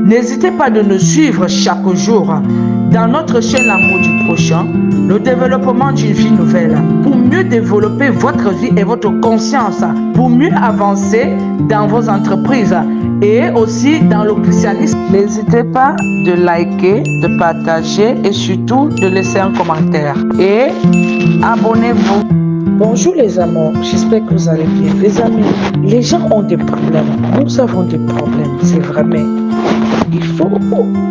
N'hésitez pas de nous suivre chaque jour dans notre chaîne L'amour du prochain, le développement d'une vie nouvelle, pour mieux développer votre vie et votre conscience, pour mieux avancer dans vos entreprises et aussi dans le christianisme. N'hésitez pas de liker, de partager et surtout de laisser un commentaire. Et abonnez-vous. Bonjour les amours, j'espère que vous allez bien. Les amis, les gens ont des problèmes. Nous avons des problèmes, c'est vrai, mais il faut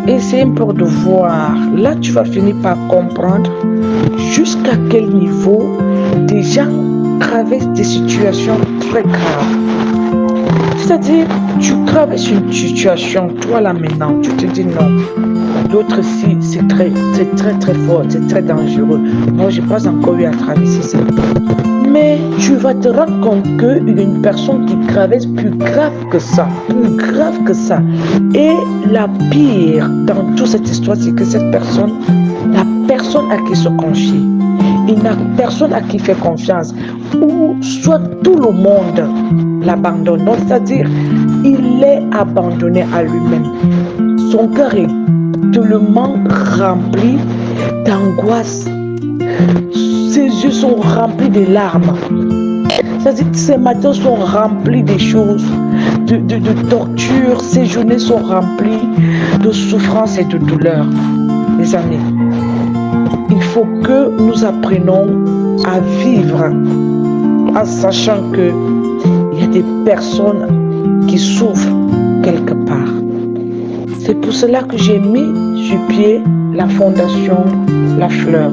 essayer un peu de voir. Là, tu vas finir par comprendre jusqu'à quel niveau des gens traversent des situations très graves. C'est-à-dire, tu traverses une situation, toi là maintenant, tu te dis non. L'autre ci, c'est très fort, c'est très dangereux. Moi, je n'ai pas encore eu à traverser ça. Mais tu vas te rendre compte qu'il y a une personne qui traverse plus grave que ça. Et la pire dans toute cette histoire, c'est que cette personne n'a personne à qui se confier. Il n'a personne à qui faire confiance. Ou soit tout le monde l'abandonne. C'est-à-dire, il est abandonné à lui-même. Son cœur est tellement rempli d'angoisse. Ses yeux sont remplis de larmes. C'est-à-dire que ses matins sont remplis de choses, de torture. Ses journées sont remplies de souffrance et de douleur. Les amis, il faut que nous apprenions à vivre en sachant qu'il y a des personnes qui souffrent quelque part. C'est pour cela que j'ai mis sur pied la fondation La Fleur.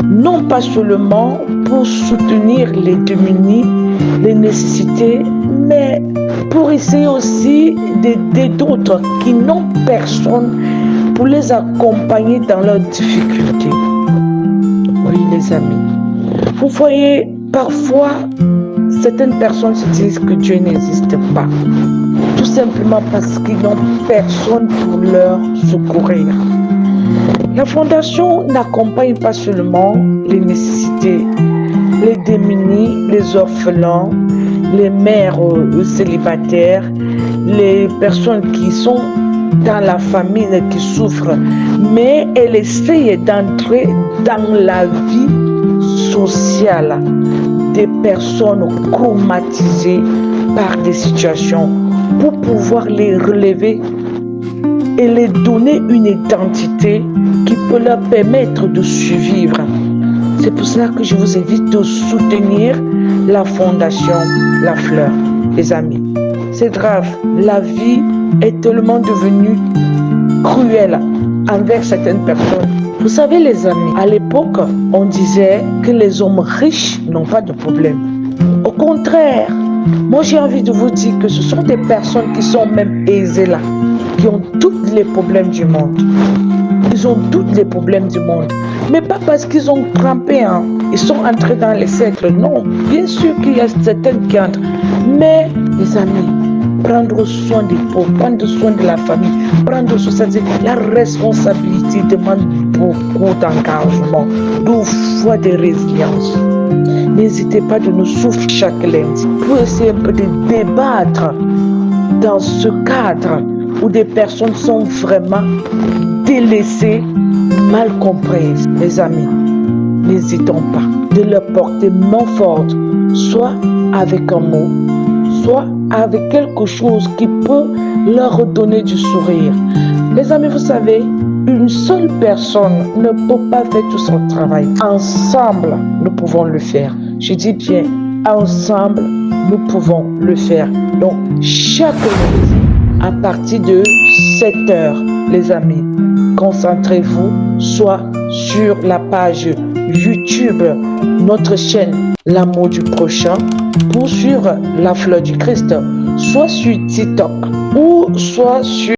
Non pas seulement pour soutenir les démunis, les nécessités, mais pour essayer aussi d'aider d'autres qui n'ont personne pour les accompagner dans leurs difficultés. Oui, les amis. Vous voyez, parfois, certaines personnes se disent que Dieu n'existe pas. Tout simplement parce qu'ils n'ont personne pour leur secourir. La fondation n'accompagne pas seulement les nécessités, les démunis, les orphelins, les mères célibataires, les personnes qui sont dans la famine, qui souffrent, mais elle essaye d'entrer dans la vie sociale des personnes traumatisées par des situations pour pouvoir les relever et les donner une identité qui peut leur permettre de survivre. C'est pour cela que je vous invite de soutenir la fondation La Fleur. Les amis, c'est grave. La vie est tellement devenue cruelle envers certaines personnes. Vous savez les amis, à l'époque, on disait que les hommes riches n'ont pas de problème. Au contraire, moi j'ai envie de vous dire que ce sont des personnes qui sont même aisées là, qui ont tous les problèmes du monde. Ils ont tous les problèmes du monde. Mais pas parce qu'ils ont trempé, ils sont entrés dans les cercles. Non, bien sûr qu'il y a certaines qui entrent. Mais les amis, prendre soin des pauvres, prendre soin de la famille, prendre soin, c'est-à-dire la responsabilité demande beaucoup d'engagement, de foi, de résilience. N'hésitez pas de nous suivre chaque lundi pour essayer un peu de débattre dans ce cadre où des personnes sont vraiment délaissées, mal comprises. Les amis, n'hésitons pas de leur porter main forte, soit avec un mot, soit avec quelque chose qui peut leur redonner du sourire. Les amis, vous savez, une seule personne ne peut pas faire tout son travail. Ensemble, nous pouvons le faire. Je dis bien, ensemble, nous pouvons le faire. Donc, chaque lundi, à partir de 7h, les amis, concentrez-vous soit sur la page YouTube, notre chaîne L'amour du prochain, pour suivre La Fleur du Christ, soit sur TikTok ou soit sur